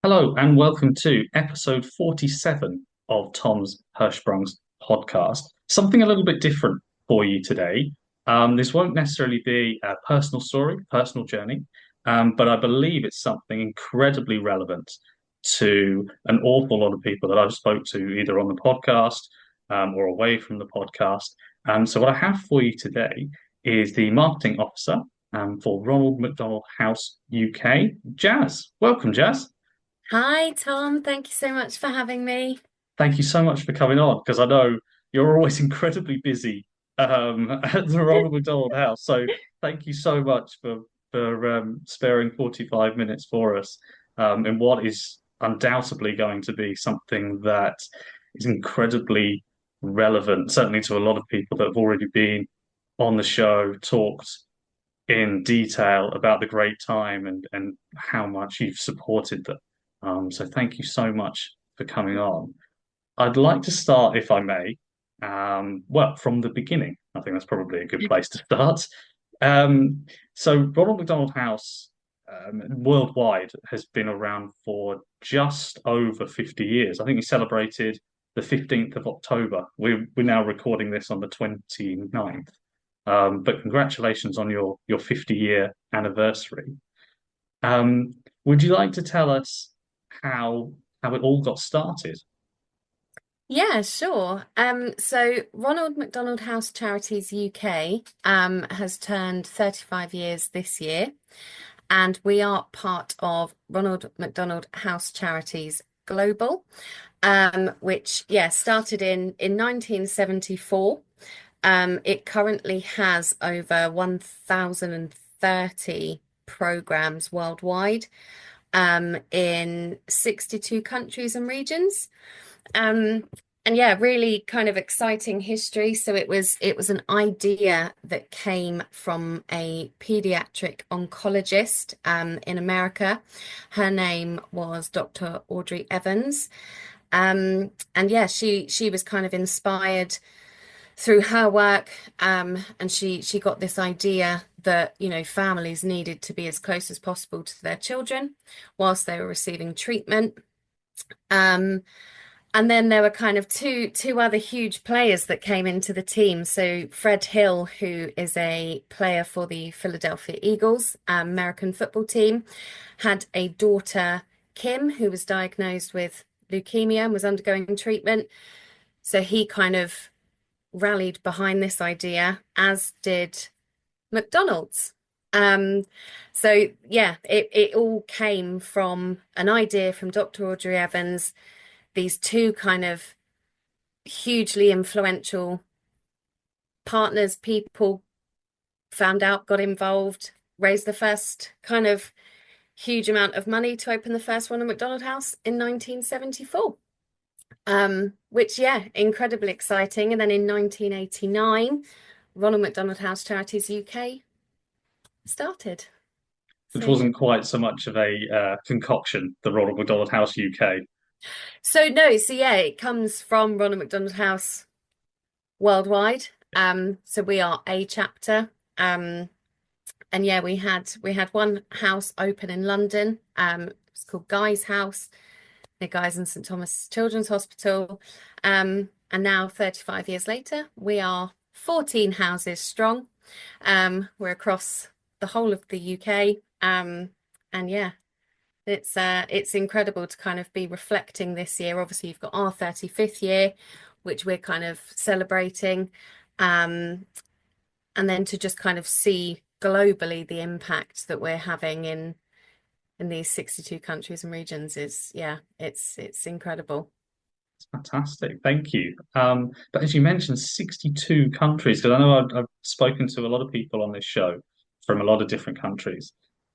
Hello and welcome to episode 47 of Tom's Hirschsprung's podcast. Something a little bit different for you today. This won't necessarily be a personal story, personal journey, but I believe it's something incredibly relevant to an awful lot of people that I've spoke to either on the podcast or away from the podcast. So what I have for you today is the marketing officer for Ronald McDonald House UK, Jazz. Welcome, Jazz. Hi, Tom. Thank you so much for having me. Thank you so much for coming on because I know you're always incredibly busy at the Ronald McDonald House. So thank you so much for sparing 45 minutes for us in what is undoubtedly going to be something that is incredibly relevant, certainly to a lot of people that have already been on the show, talked in detail about the great time and how much you've supported them. So thank you so much for coming on. I'd like to start, if I may, well, from the beginning. I think that's probably a good place to start. So, Ronald McDonald House worldwide has been around for just over 50 years. I think we celebrated the 15th of October. We're now recording this on the 29th. But congratulations on your 50-year anniversary. Um, would you like to tell us how it all got started? Yeah, sure. So Ronald McDonald House Charities UK has turned 35 years this year, and we are part of Ronald McDonald House Charities Global, which started in 1974. It currently has over 1,030 programs worldwide, in 62 countries and regions. Um, and yeah, really kind of exciting history. So it was an idea that came from a pediatric oncologist in America. Her name was Dr. Audrey Evans. And yeah, she was kind of inspired through her work, and she got this idea that families needed to be as close as possible to their children whilst they were receiving treatment. Um, and then there were kind of two other huge players that came into the team. So Fred Hill, who is a player for the Philadelphia Eagles, American football team, had a daughter, Kim, who was diagnosed with leukemia and was undergoing treatment. So he kind of rallied behind this idea, as did McDonald's. Um, so yeah, it all came from an idea from Dr. Audrey Evans. These two kind of hugely influential partners, people found out, got involved, raised the first kind of huge amount of money to open the first Ronald McDonald House in 1974. Which, yeah, incredibly exciting. And then in 1989, Ronald McDonald House Charities UK started. Which So yeah. wasn't quite so much of a concoction, the Ronald McDonald House UK. So no, so yeah, it comes from Ronald McDonald House worldwide. So we are a chapter. And yeah, we had one house open in London. It's called Guy's House, near Guy's and St Thomas Children's Hospital. And now, 35 years later, we are 14 houses strong. We're across the whole of the UK. And yeah, it's incredible to kind of be reflecting this year. Obviously, you've got our 35th year, which we're kind of celebrating. Um, and then to just kind of see globally the impact that we're having in these 62 countries and regions is, yeah, it's incredible. Fantastic, thank you. But as you mentioned, 62 countries, because I know I've spoken to a lot of people on this show from a lot of different countries,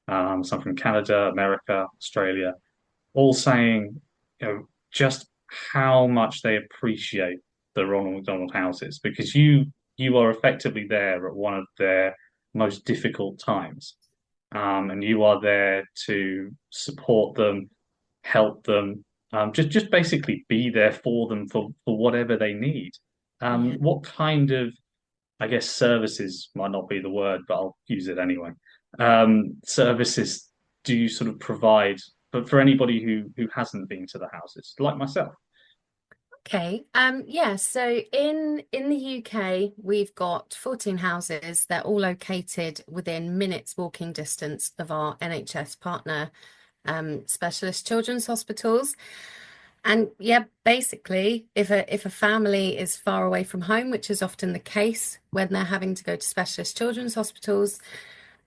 some from Canada, America, Australia, all saying, just how much they appreciate the Ronald McDonald houses because you are effectively there at one of their most difficult times, and you are there to support them, help them, just basically be there for them for whatever they need. Yeah. What kind of, I guess, services might not be the word, but I'll use it anyway. Services do you sort of provide but for anybody who hasn't been to the houses, like myself. Okay. Yeah, so in the UK, we've got 14 houses. They're all located within minutes walking distance of our NHS partner specialist children's hospitals. And yeah, basically, if a family is far away from home, which is often the case when they're having to go to specialist children's hospitals,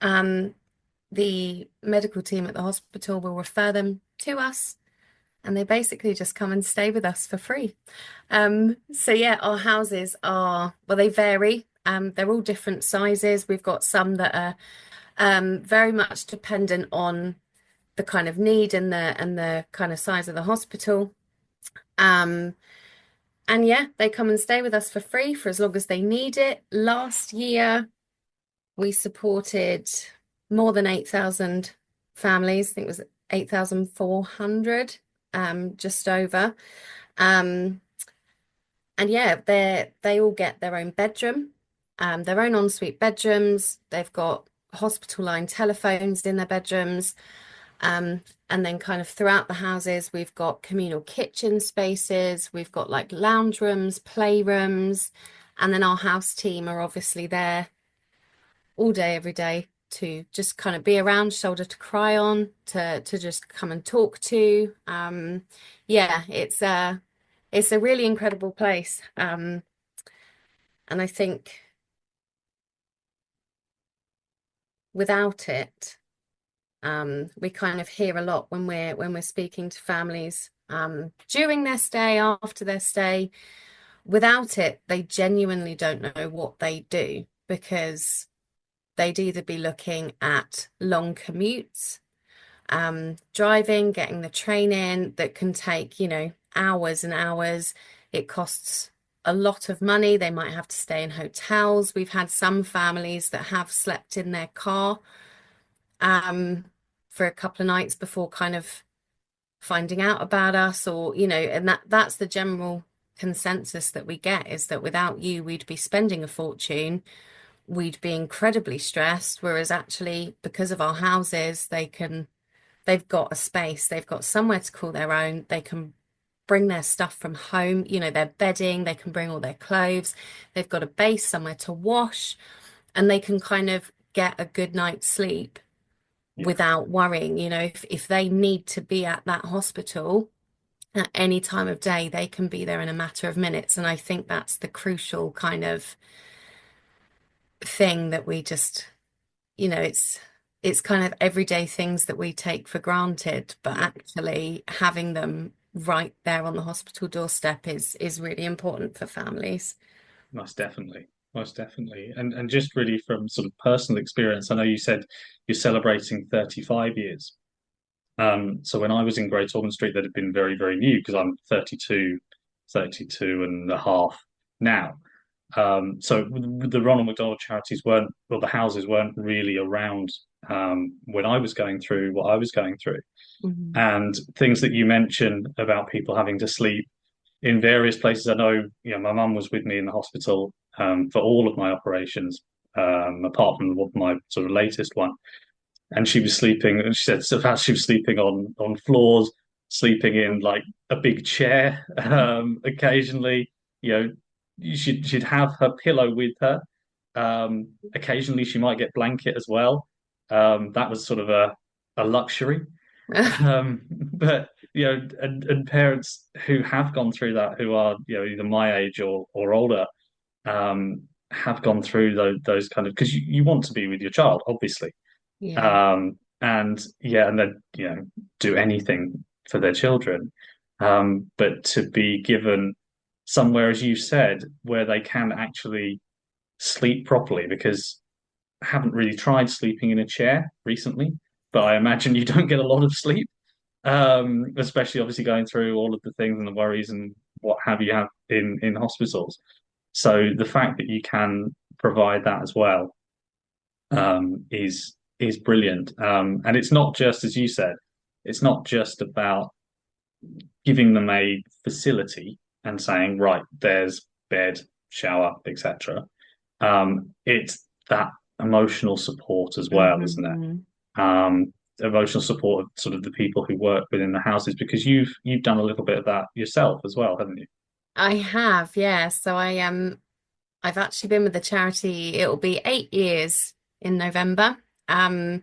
um, the medical team at the hospital will refer them to us, and they basically just come and stay with us for free. So yeah, our houses are, well, they vary. They're all different sizes. We've got some that are very much dependent on the kind of need and the kind of size of the hospital. Um, and yeah, they come and stay with us for free for as long as they need it. Last year, we supported more than 8,000 families. I think it was 8,400, just over. Um, and yeah, they all get their own bedroom, their own ensuite bedrooms. They've got hospital line telephones in their bedrooms. Um, and then kind of throughout the houses, we've got communal kitchen spaces, we've got like lounge rooms, playrooms, and then our house team are obviously there all day, every day to just kind of be around, shoulder to cry on, to just come and talk to. Yeah, it's a really incredible place. And I think without it, we kind of hear a lot when we're speaking to families during their stay, after their stay. Without it, they genuinely don't know what they do because they'd either be looking at long commutes, driving, getting the train in that can take, hours and hours. It costs a lot of money. They might have to stay in hotels. We've had some families that have slept in their car um, for a couple of nights before kind of finding out about us, or and that's the general consensus that we get, is that without you, we'd be spending a fortune, we'd be incredibly stressed, whereas actually because of our houses, they've got a space, they've got somewhere to call their own, they can bring their stuff from home, their bedding, they can bring all their clothes, they've got a base somewhere to wash, and they can kind of get a good night's sleep Yeah, without worrying. If they need to be at that hospital at any time of day, they can be there in a matter of minutes. And I think that's the crucial kind of thing that we just, it's kind of everyday things that we take for granted, but yeah, actually having them right there on the hospital doorstep is really important for families. most definitely. Most definitely. And just really from sort of personal experience, I know you said you're celebrating 35 years. So when I was in Great Ormond Street, that had been very, very new because I'm 32 and a half now. So the Ronald McDonald Charities weren't, well, the houses weren't really around when I was going through what I was going through. Mhm. And things that you mentioned about people having to sleep in various places. I know, my mum was with me in the hospital for all of my operations, apart from my sort of latest one, and she was sleeping. And she said so fast she was sleeping on floors, sleeping in like a big chair. Occasionally, you know, she'd have her pillow with her. Occasionally, she might get blanket as well. That was sort of a luxury. But and parents who have gone through that, who are either my age or older, have gone through those kind of, because you want to be with your child, obviously, Yeah. and and then do anything for their children, but to be given somewhere, as you said, where they can actually sleep properly, because I haven't really tried sleeping in a chair recently, but I imagine you don't get a lot of sleep, especially obviously going through all of the things and the worries and what have you have in hospitals. So the fact that you can provide that as well, is brilliant. And it's not just, as you said, it's not just about giving them a facility and saying, right, there's bed, shower, etc. It's that emotional support as well, isn't it? Mhm. emotional support of sort of the people who work within the houses, because you've done a little bit of that yourself as well, haven't you? I have, yeah. So I've actually been with the charity. It'll be 8 years in November. Um,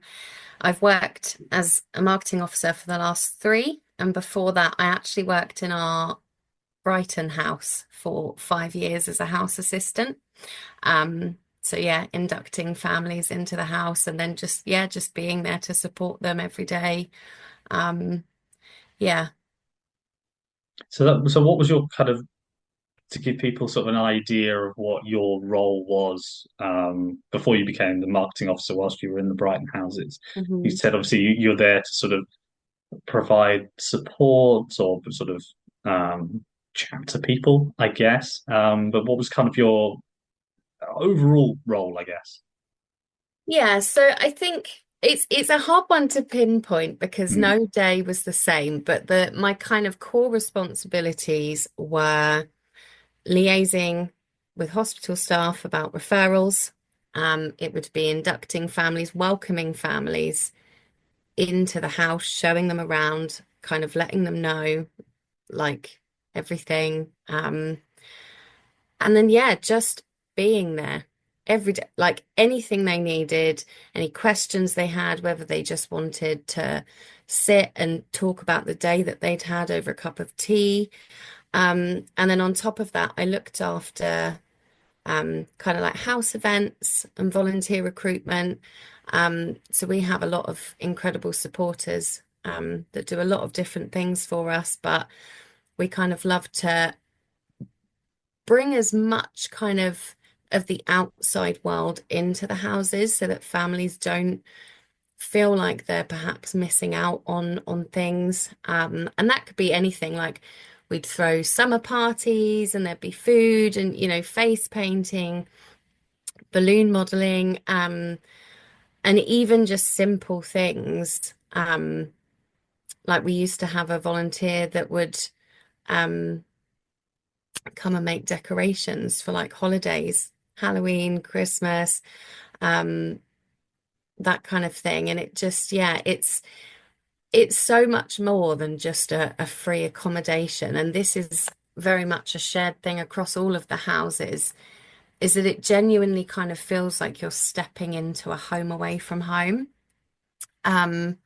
I've worked as a marketing officer for the last three, and before that, I actually worked in our Brighton house for 5 years as a house assistant. So yeah, inducting families into the house and then just being there to support them every day. Um, yeah. So what was your kind of, to give people sort of an idea of what your role was before you became the marketing officer whilst you were in the Brighton houses? You Mhm. said obviously you're there to sort of provide support or sort of chat to people, I guess. But what was kind of your overall role, I guess? Yeah, so I think it's a hard one to pinpoint because Mm, no day was the same, but the my kind of core responsibilities were liaising with hospital staff about referrals. It would be inducting families, welcoming families into the house, showing them around, kind of letting them know like everything. And then yeah, just being there every day, like anything they needed, any questions they had, whether they just wanted to sit and talk about the day that they'd had over a cup of tea. And then on top of that, I looked after kind of like house events and volunteer recruitment. So we have a lot of incredible supporters that do a lot of different things for us, but we kind of love to bring as much kind of the outside world into the houses so that families don't feel like they're perhaps missing out on things. And that could be anything like we'd throw summer parties and there'd be food and face painting, balloon modeling, and even just simple things. Like we used to have a volunteer that would um come and make decorations for like holidays, Halloween, Christmas, um, that kind of thing. And it just, yeah, it's so much more than just a free accommodation. And this is very much a shared thing across all of the houses, is that it genuinely kind of feels like you're stepping into a home away from home. Um,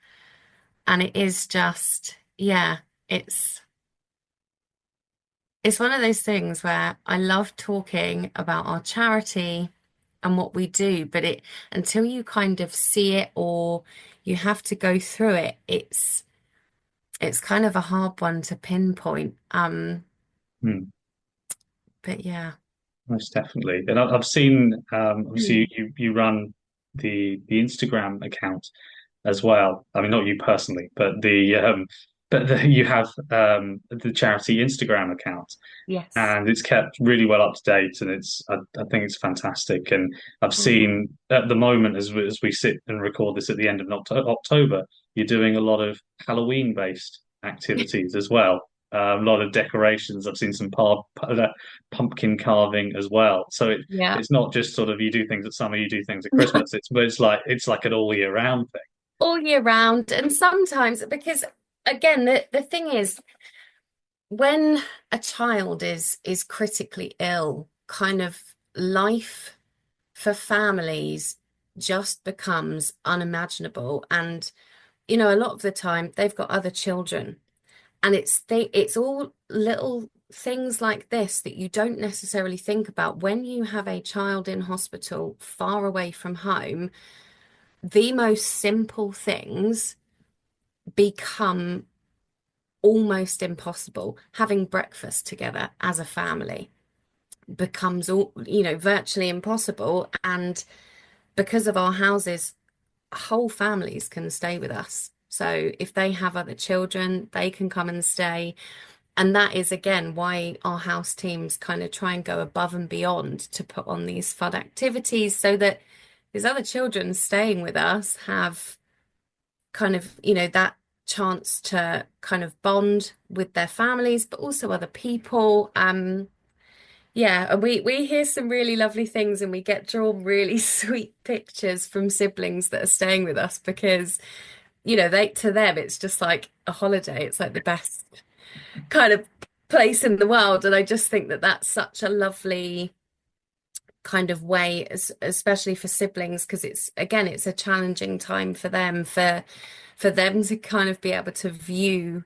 and it is just, yeah, it's it's one of those things where I love talking about our charity and what we do, but it until you kind of see it or you have to go through it, it's kind of a hard one to pinpoint. mm, But yeah. most definitely. And I've seen obviously Mm. you run the Instagram account as well. I mean, not you personally, but you have the charity Instagram account, Yes. and it's kept really well up to date, and I think it's fantastic. And I've Mm. seen at the moment as we sit and record this at the end of October, you're doing a lot of Halloween based activities as well. A lot of decorations. I've seen some pumpkin carving as well. So Yeah. it's not just sort of you do things at summer, you do things at Christmas. It's like an all year round thing. All year round. And sometimes because again, the thing is when a child is critically ill, kind of life for families just becomes unimaginable. And, a lot of the time they've got other children and it's all little things like this that you don't necessarily think about when you have a child in hospital far away from home. The most simple things become almost impossible. Having breakfast together as a family becomes all, virtually impossible. And because of our houses, whole families can stay with us. So if they have other children, they can come and stay. And that is again why our house teams kind of try and go above and beyond to put on these fun activities so that these other children staying with us have kind of, that chance to kind of bond with their families, but also other people. Yeah, and we hear some really lovely things and we get drawn really sweet pictures from siblings that are staying with us because they to them it's just like a holiday. It's like the best kind of place in the world. And I just think that that's such a lovely kind of way, especially for siblings, because it's a challenging time for them, for them to kind of be able to view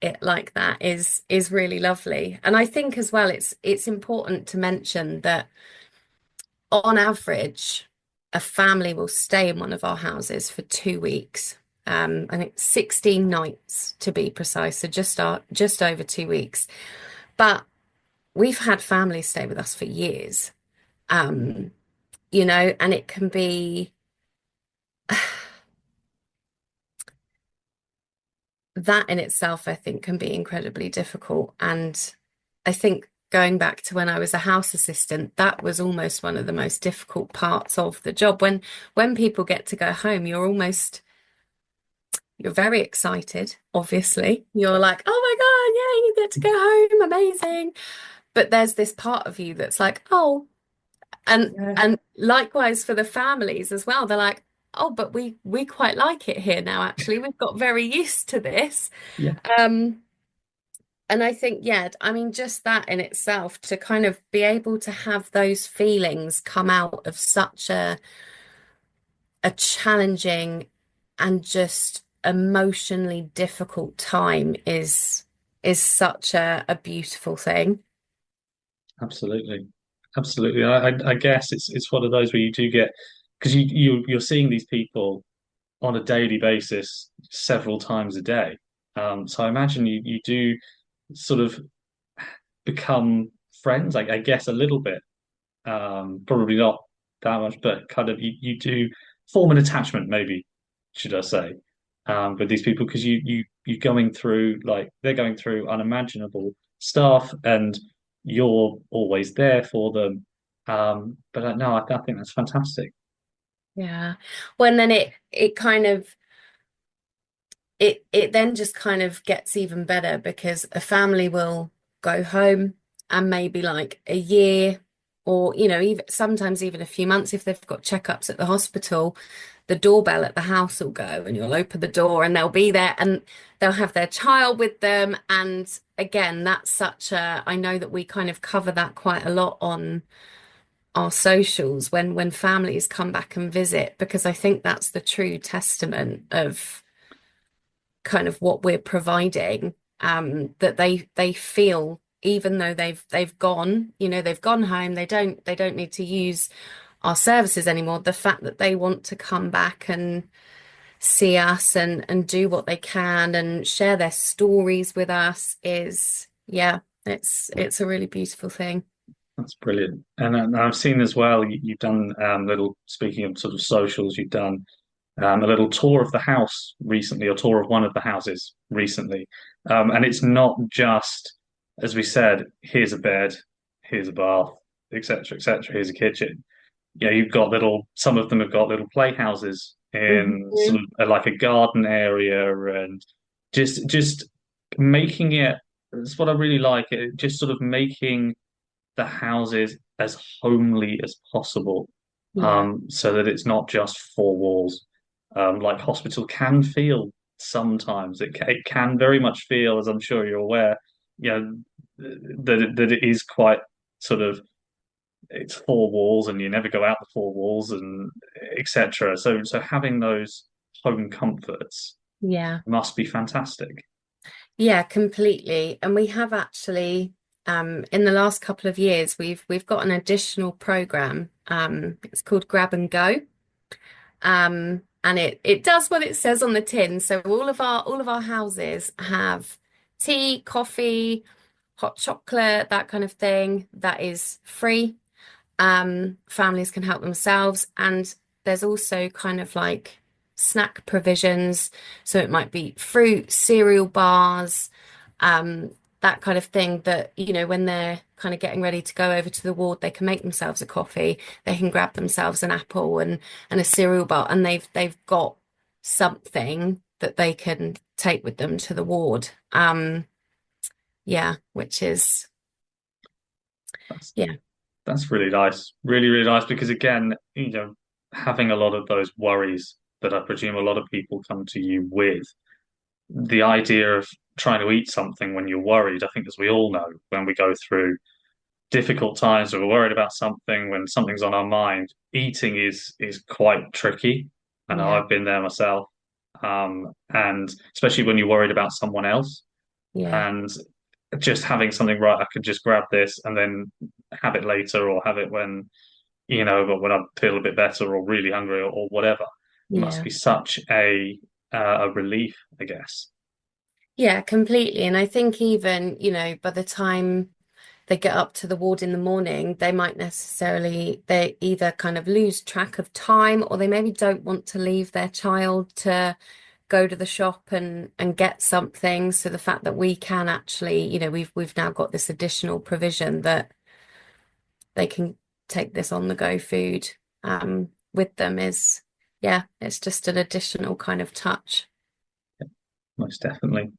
it like that is really lovely. And I think as well, it's important to mention that on average, a family will stay in one of our houses for 2 weeks. I think 16 nights to be precise, so just over 2 weeks. But we've had families stay with us for years. Um, and it can be that in itself, I think, can be incredibly difficult. And I think going back to when I was a house assistant, that was almost one of the most difficult parts of the job. When people get to go home, you're very excited, obviously. You're like, oh my God, yeah, you get to go home, amazing. But there's this part of you that's like, oh, and Yeah. and likewise for the families as well. They're like, oh, but we quite like it here now, actually. We've got very used to this. Yeah, Um, and I think, yeah, I mean, just that in itself, to kind of be able to have those feelings come out of such a challenging and just emotionally difficult time is such a beautiful thing. absolutely, absolutely. I guess it's one of those where you do get, because you're seeing these people on a daily basis several times a day. So I imagine you do sort of become friends, I guess a little bit. Probably not that much, but kind of you do form an attachment, maybe, should I say, with these people because you're going through like they're going through unimaginable stuff, and you're always there for them. But no, I think that's fantastic. Yeah. Well, and then it kind of it then just kind of gets even better because a family will go home and maybe like a year or even sometimes even a few months if they've got checkups at the hospital, the doorbell at the house will go and you'll open the door and they'll be there and they'll have their child with them. And again, that's such a, I know that we kind of cover that quite a lot on our socials when families come back and visit, because I think that's the true testament of kind of what we're providing, that they feel even though they've gone, they've gone home, they don't need to use our services anymore. The fact that they want to come back and see us and do what they can and share their stories with us is, yeah, it's a really beautiful thing. That's brilliant. And I've seen as well, you've done little, speaking of sort of socials, you've done a little tour of the house recently, or tour of one of the houses recently. And it's not just, as we said, here's a bed, here's a bath, etc., etc., here's a kitchen. You've got some of them have got little playhouses in sort Mhm. of like a garden area, and just making it, that's what I really like, it just sort of making the houses as homely as possible, Yeah. so that it's not just four walls, like hospital can feel sometimes. It can very much feel, as I'm sure you're aware, you know, that it is quite sort of it's four walls, and you never go out the four walls, and etc. So having those home comforts Yeah. must be fantastic. Yeah, completely. And we have actually, in the last couple of years, we've got an additional program. It's called Grab and Go. And it does what it says on the tin. So all of our houses have tea, coffee, hot chocolate, that kind of thing. That is free. Families can help themselves, and there's also kind of like snack provisions. So it might be fruit, cereal bars, um, that kind of thing that, when they're kind of getting ready to go over to the ward, they can make themselves a coffee, they can grab themselves an apple and a cereal bar, and they've got something that they can take with them to the ward. Yeah, which is, That's yeah. that's really nice, really really nice, because again, having a lot of those worries. that I presume a lot of people come to you with. The idea of trying to eat something when you're worried, I think, as we all know, when we go through difficult times or we're worried about something, when something's on our mind, eating is quite tricky. I know Yeah, I've been there myself. And especially when you're worried about someone else yeah, and just having something, right, I could just grab this and then have it later or have it when, but when I feel a bit better or really hungry or whatever, must yeah. be such a relief, I guess. Yeah, completely. And I think even, by the time they get up to the ward in the morning, they either kind of lose track of time or they maybe don't want to leave their child to go to the shop and get something. So the fact that we can actually, we've now got this additional provision that they can take this on the go food with them is, yeah, it's just an additional kind of touch. Most definitely.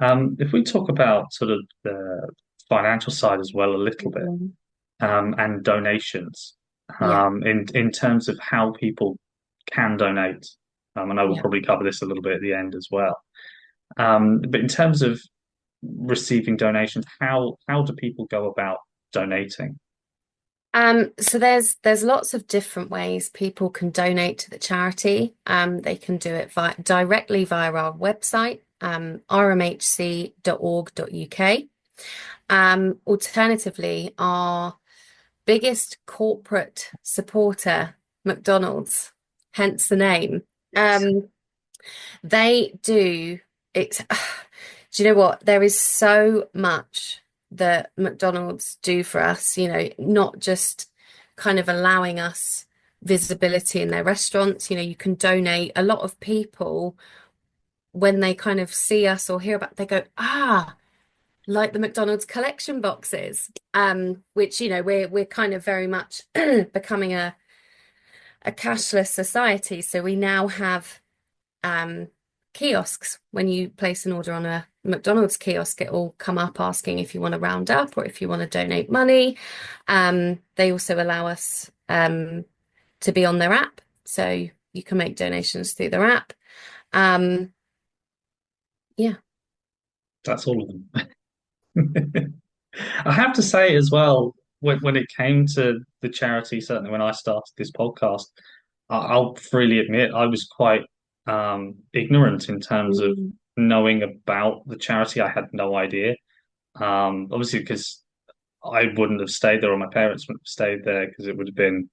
If we talk about sort of the financial side as well a little bit, Mhm. and donations, Yeah, in terms of how people can donate. I know we'll yeah. probably cover this a little bit at the end as well. But in terms of receiving donations, how do people go about donating? So there's lots of different ways people can donate to the charity. They can do it directly via our website, rmhc.org.uk. Alternatively, our biggest corporate supporter, McDonald's, hence the name. Yes. Um, they do it. Do you know what? There is so much that McDonald's do for us, not just kind of allowing us visibility in their restaurants. You can donate. A lot of people, when they kind of see us or hear about, they go, like the McDonald's collection boxes, which, we're kind of very much becoming a cashless society. So we now have um, kiosks. When you place an order on a McDonald's kiosk, it will come up asking if you want to round up or if you want to donate money. They also allow us to be on their app, so you can make donations through their app. Um, yeah, That's all of them. I have to say as well, when it came to the charity, certainly when I started this podcast, I'll freely admit I was quite ignorant in terms of Mm. knowing about the charity. I had no idea. Obviously, because I wouldn't have stayed there, or my parents wouldn't have stayed there, because it would have been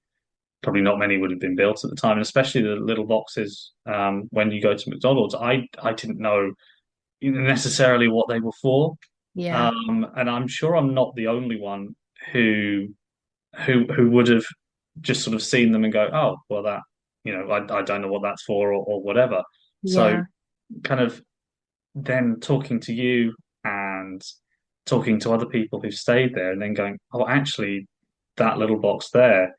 probably not many would have been built at the time, and especially the little boxes when you go to McDonald's. I didn't know necessarily what they were for. Yeah, And I'm sure I'm not the only one who who would have just sort of seen them and go, oh, well, that, I don't know what that's for or whatever. So yeah, kind of then talking to you and talking to other people who've stayed there and then going, oh, actually, that little box there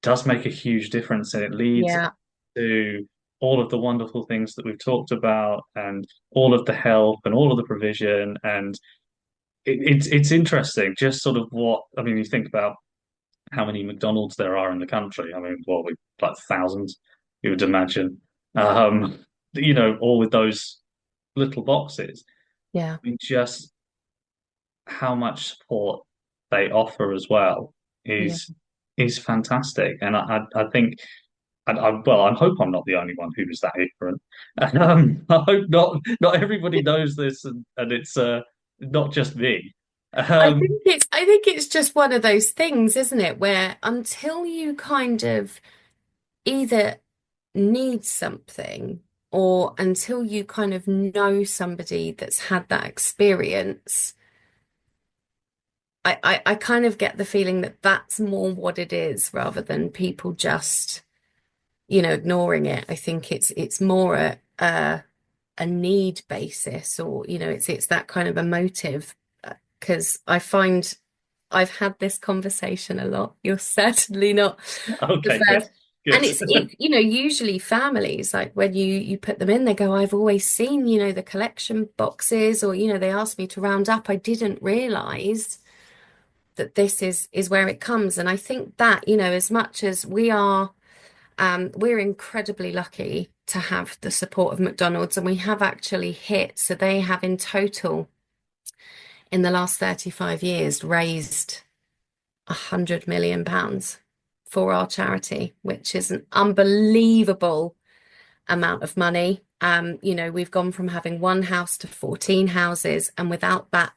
does make a huge difference and it leads yeah, to all of the wonderful things that we've talked about and all of the help and all of the provision and it's interesting, just sort of what I mean. You think about how many McDonald's there are in the country. I mean, well, we like thousands, you would imagine. Um, all with those little boxes. yeah, I mean, just how much support they offer as well yeah. is fantastic, and I think. Well, I hope I'm not the only one who is that ignorant. I hope not everybody knows this, and it's not just me. Um, I think it's just one of those things, isn't it, where until you kind of either need something or until you kind of know somebody that's had that experience, I kind of get the feeling that that's more what it is rather than people just, ignoring it. I think it's more a need basis or, it's that kind of emotive because I find I've had this conversation a lot. You're certainly not the okay, good, first. And good. it's usually families, like when you put them in, they go, I've always seen, the collection boxes, or, they asked me to round up. I didn't realize that this is where it comes. And I think that, as much as we are We're incredibly lucky to have the support of McDonald's, and we have actually hit, so they have in total in the last 35 years raised £100 million for our charity, which is an unbelievable amount of money. We've gone from having one house to 14 houses, and without that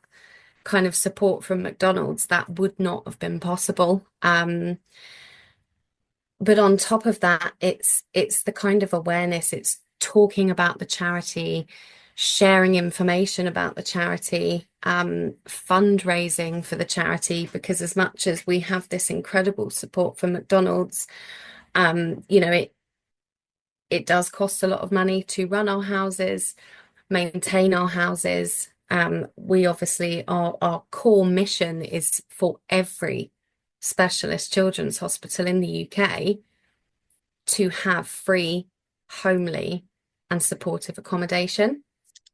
kind of support from McDonald's, that would not have been possible. But on top of that, it's the kind of awareness, it's talking about the charity, sharing information about the charity, fundraising for the charity, because as much as we have this incredible support from McDonald's, it does cost a lot of money to run our houses, maintain our houses. We obviously, our core mission is for every specialist children's hospital in the UK to have free, homely, and supportive accommodation.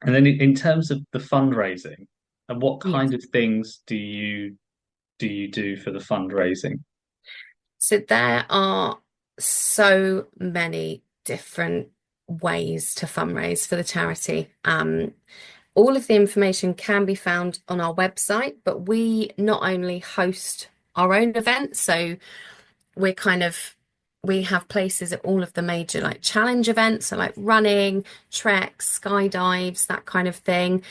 And then in terms of the fundraising, and what Yes. kind of things do you do for the fundraising? So there are so many different ways to fundraise for the charity. All of the information can be found on our website, but we not only host our own events, so we're kind of we have places at all of the major like challenge events, so like running, treks, skydives, that kind of thing.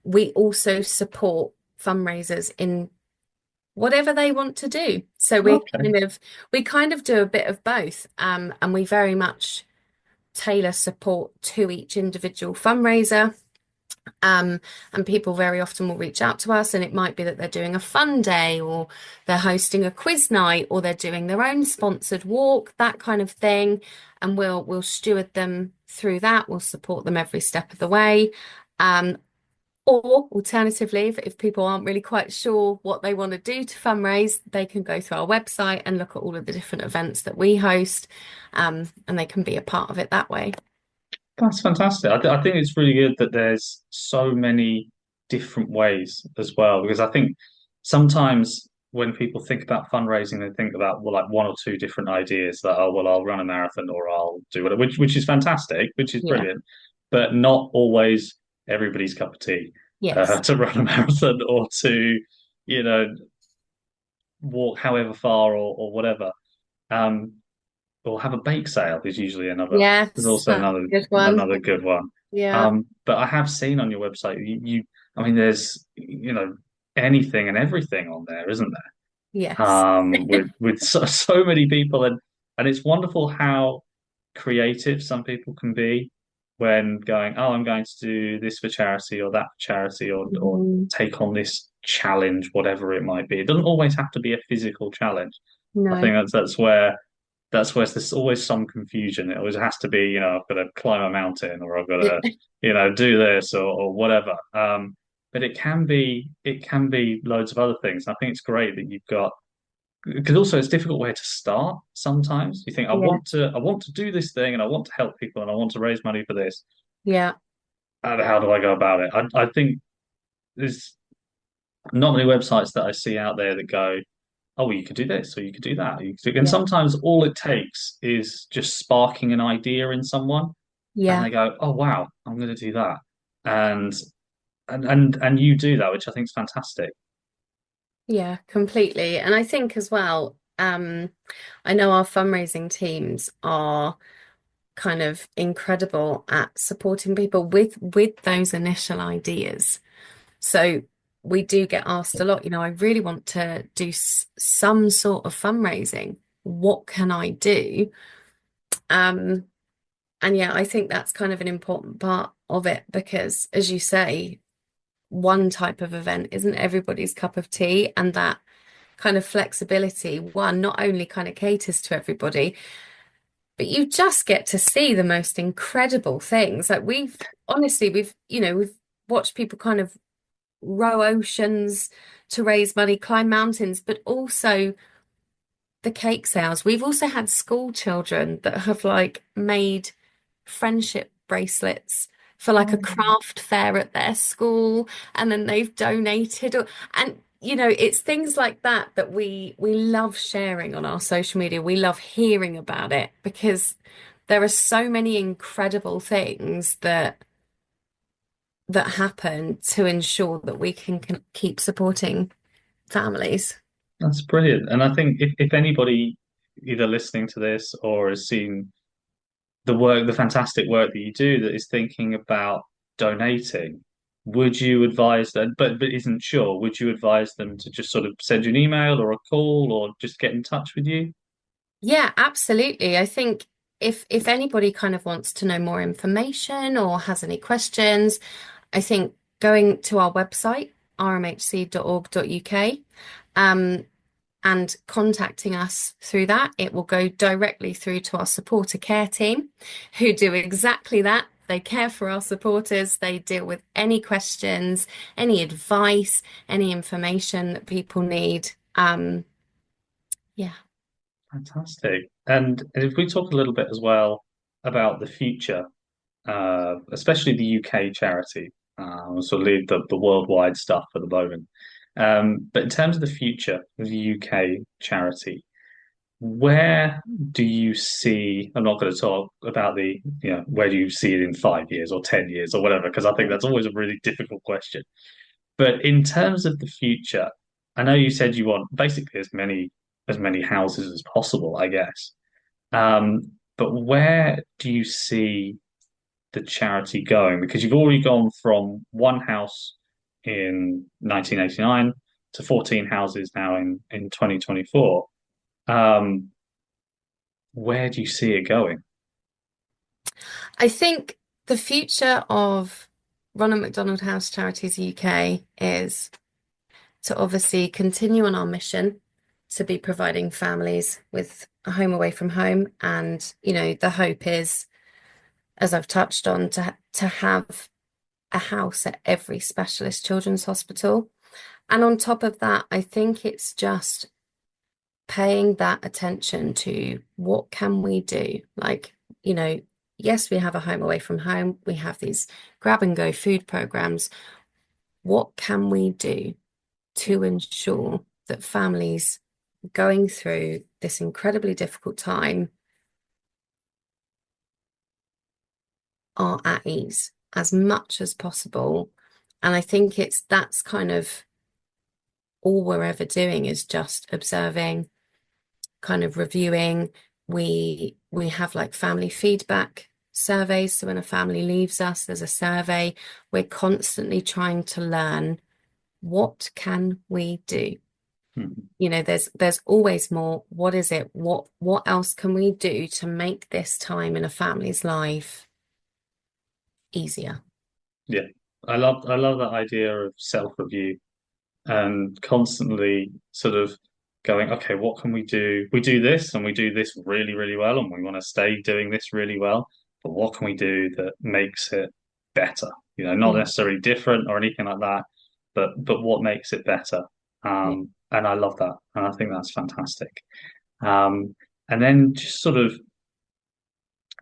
We also support fundraisers in whatever they want to do. So Okay. we kind of do a bit of both, and we very much tailor support to each individual fundraiser. And people very often will reach out to us, and it might be that they're doing a fun day, or they're hosting a quiz night, or they're doing their own sponsored walk, that kind of thing. And we'll steward them through that. We'll support them every step of the way. Or alternatively, if people aren't really quite sure what they want to do to fundraise, they can go through our website and look at all of the different events that we host, and they can be a part of it that way. That's fantastic. I think it's really good that there's so many different ways as well, because I think sometimes when people think about fundraising, they think about, well, like one or two different ideas that, oh, well, I'll run a marathon or I'll do whatever, which is fantastic, which is Yeah. brilliant, but not always everybody's cup of tea Yes. to run a marathon or to, you know, walk however far or whatever. Um, or have a bake sale is usually another. There's Yes, also that's a good one. another good one. Yeah. But I have seen on your website, I mean, there's anything and everything on there, isn't there? Yes. With so many people, and it's wonderful how creative some people can be when going, oh, I'm going to do this for charity or that for charity, or Mhm. take on this challenge, whatever it might be. It doesn't always have to be a physical challenge. I No. think that's where there's always some confusion. It always has to be, I've got to climb a mountain or I've got Yeah. to, do this or whatever. But it can be loads of other things. And I think it's great that you've got, because also it's difficult where to start sometimes. You think, I Yeah. want to do this thing and I want to help people and I want to raise money for this. Yeah. How do I go about it? I think there's not many websites that I see out there that go, oh, well, you could do this or you could do that. And Yeah. sometimes all it takes is just sparking an idea in someone, and Yeah. they go, oh, wow, I'm going to do that, and and you do that, which I think is fantastic. Yeah, completely. And I think as well, I know our fundraising teams are kind of incredible at supporting people with those initial ideas. So we do get asked a lot, I really want to do some sort of fundraising. What can I do? Um, and yeah, I think that's kind of an important part of it because, as you say, one type of event isn't everybody's cup of tea, and that kind of flexibility, one, not only kind of caters to everybody, but you just get to see the most incredible things. Like we've watched people kind of row oceans to raise money, climb mountains, but also the cake sales. We've also had school children that have like made friendship bracelets for like a craft fair at their school, and then they've donated. And it's things like that that we love sharing on our social media. We love hearing about it because there are so many incredible things that happen to ensure that we can keep supporting families. That's brilliant. And I think if anybody either listening to this or has seen the fantastic work that you do that is thinking about donating, would you advise them, but isn't sure, would you advise them to just sort of send you an email or a call or just get in touch with you? Yeah, absolutely. I think if anybody kind of wants to know more information or has any questions, I think going to our website, rmhc.org.uk, um, and contacting us through that, it will go directly through to our supporter care team who do exactly that. They care for our supporters. They deal with any questions, any advice, any information that people need. Yeah. Fantastic. And if we talk a little bit as well about the future, especially the UK charity, we'll sort of leave the worldwide stuff for the moment. But in terms of the future of the UK charity, where do you see? I'm not going to talk about where do you see it in 5 years or 10 years or whatever, because I think that's always a really difficult question. But in terms of the future, I know you said you want basically as many houses as possible, I guess. But where do you see the charity going? Because you've already gone from one house in 1989 to 14 houses now in 2024. Um, where do you see it going? I think the future of Ronald McDonald House Charities UK is to obviously continue on our mission to be providing families with a home away from home. And, the hope is, as I've touched on, to have a house at every specialist children's hospital. And on top of that, I think it's just paying that attention to what can we do? Like, yes, we have a home away from home. We have these grab and go food programs. What can we do to ensure that families going through this incredibly difficult time are at ease as much as possible? And I think that's kind of all we're ever doing is just observing, kind of reviewing. We have like family feedback surveys. So when a family leaves us, there's a survey. We're constantly trying to learn, what can we do? Hmm. There's always more. What is it? What else can we do to make this time in a family's life easier? Yeah, I love that idea of self-review and constantly sort of going, okay, what can we do? We do this and we do this really, really well, and we want to stay doing this really well. But what can we do that makes it better? Not Mm. necessarily different or anything like that, but what makes it better? Yeah. And I love that, and I think that's fantastic. Um, and then just sort of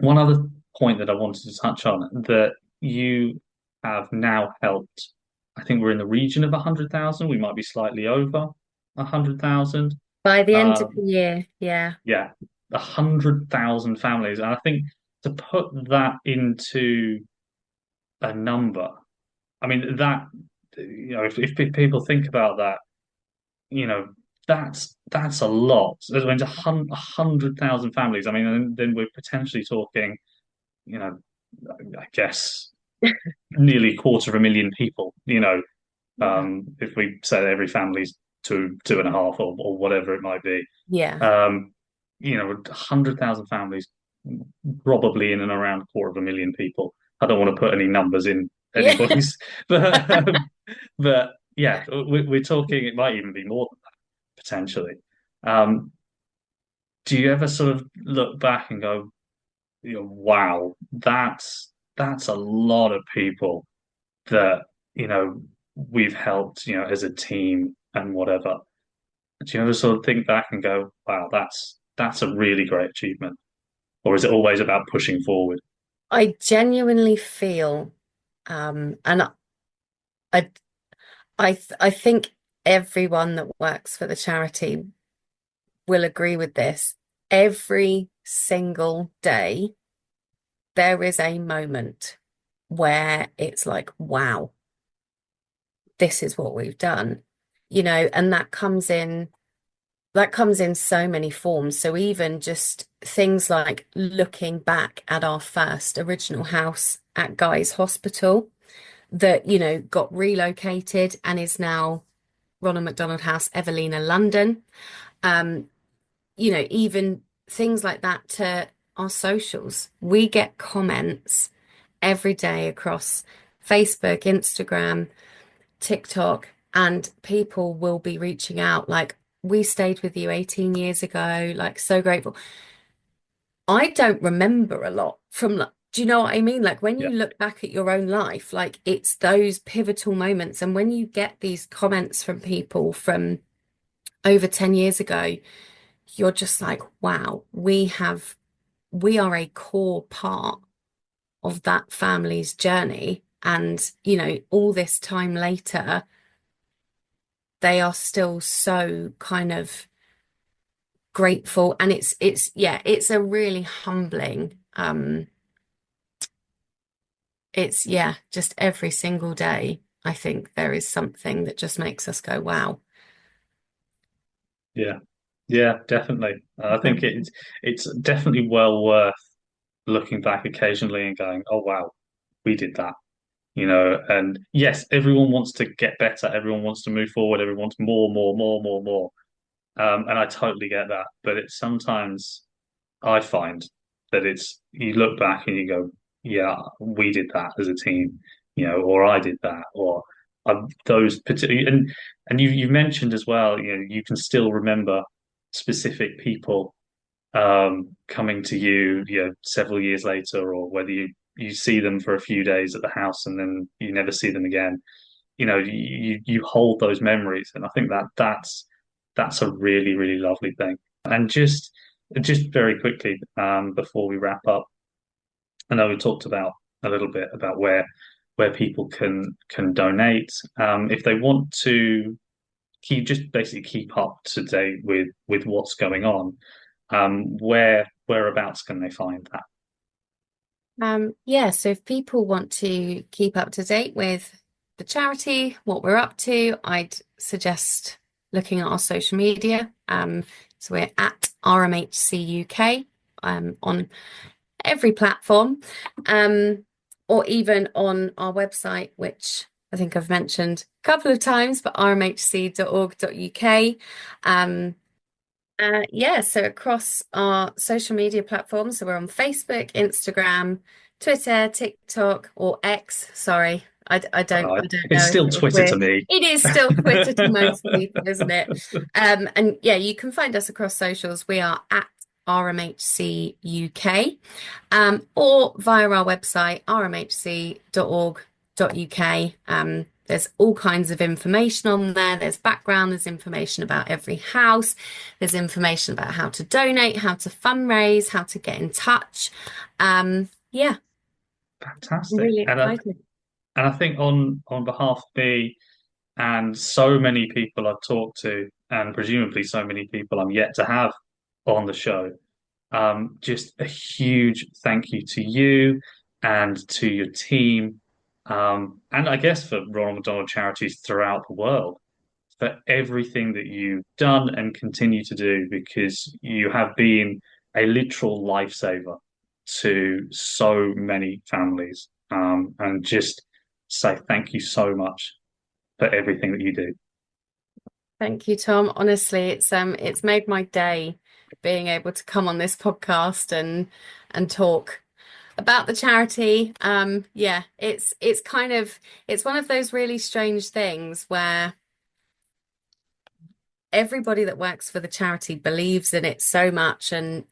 one other point that I wanted to touch on that you have now helped. I think we're in the region of 100,000. We might be slightly over 100,000. By the end of Um, the year, yeah. yeah, 100,000 families. And I think to put that into a number, I mean, if people think about that, you know, that's a lot. There's been 100,000 families. I mean, and then we're potentially talking, you know, I guess nearly a quarter of a million people. Yeah. If we say that every family's two and a half or whatever it might be, Yeah. um, 100,000 families, probably in and around a quarter of a million people. I don't want to put any numbers in Yeah. anybody's, but yeah, we're talking. It might even be more than that potentially. Um, do you ever sort of look back and go, wow, that's a lot of people that we've helped as a team and whatever. Do you ever sort of think back and go, wow, that's a really great achievement? Or is it always about pushing forward? I genuinely feel, and I think everyone that works for the charity will agree with this. Every single day, there is a moment where it's like, wow, this is what we've done, and that comes in so many forms. So even just things like looking back at our first original house at Guy's Hospital that, got relocated and is now Ronald McDonald House, Evelina, London. Um, even things like that to our socials. We get comments every day across Facebook, Instagram, TikTok, and people will be reaching out like, we stayed with you 18 years ago, like so grateful. I don't remember a lot from like, do you know what I mean? Like when Yeah. you look back at your own life, like it's those pivotal moments. And when you get these comments from people from over 10 years ago, you're just like, wow, we are a core part of that family's journey. And, all this time later, they are still so kind of grateful. And it's a really humbling, just every single day, I think there is something that just makes us go, wow. Yeah. Yeah, definitely. I think Um, it's definitely well worth looking back occasionally and going, "Oh wow, we did that." And yes, everyone wants to get better, everyone wants to move forward, everyone wants more, more, more, more, more. And I totally get that. But it's sometimes I find that it's you look back and you go, "Yeah, we did that as a team," or I did that, or those particular and you mentioned as well, you can still remember specific people coming to you, several years later, or whether you see them for a few days at the house and then you never see them again. You hold those memories, and I think that's a really, really lovely thing. And just very quickly, before we wrap up, I know we talked about a little bit about where people can donate. If they want to basically keep up to date with what's going on, whereabouts can they find that? yeah, so if people want to keep up to date with the charity, what we're up to, I'd suggest looking at our social media. So we're at RMHCUK on every platform, um, or even on our website, which I think I've mentioned a couple of times, but rmhc.org.uk. Yeah, so across our social media platforms, so we're on Facebook, Instagram, Twitter, TikTok, or X. Sorry, I don't It's know still if Twitter to me. it is still Twitter to most people, isn't it? And yeah, you can find us across socials. We are at RMHC UK, or via our website, rmhc.org.uk. There's all kinds of information on there. There's background, there's information about every house, there's information about how to donate, how to fundraise, how to get in touch. Yeah, I'm Fantastic. really And excited. I think on behalf of me and so many people I've talked to, and presumably so many people I'm yet to have on the show, just a huge thank you to you and to your team, and I guess for Ronald McDonald Charities throughout the world for everything that you've done and continue to do, because you have been a literal lifesaver to so many families. And just say thank you so much for everything that you do. Thank you, Tom. Honestly, it's made my day being able to come on this podcast and talk about the charity. Yeah, it's kind of it's one of those really strange things where everybody that works for the charity believes in it so much, and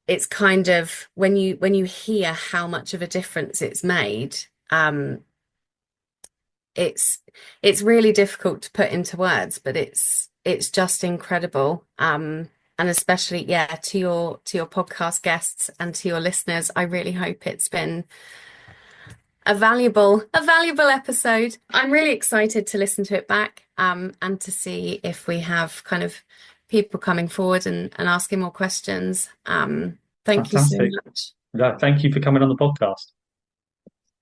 it's kind of when you hear how much of a difference it's made, it's it's really difficult to put into words, but it's just incredible. And especially, yeah, to your podcast guests and to your listeners, I really hope it's been a valuable episode. I'm really excited to listen to it back, and to see if we have kind of people coming forward and asking more questions. Thank you so Fantastic. much. No, thank you for coming on the podcast.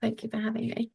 Thank you for having me.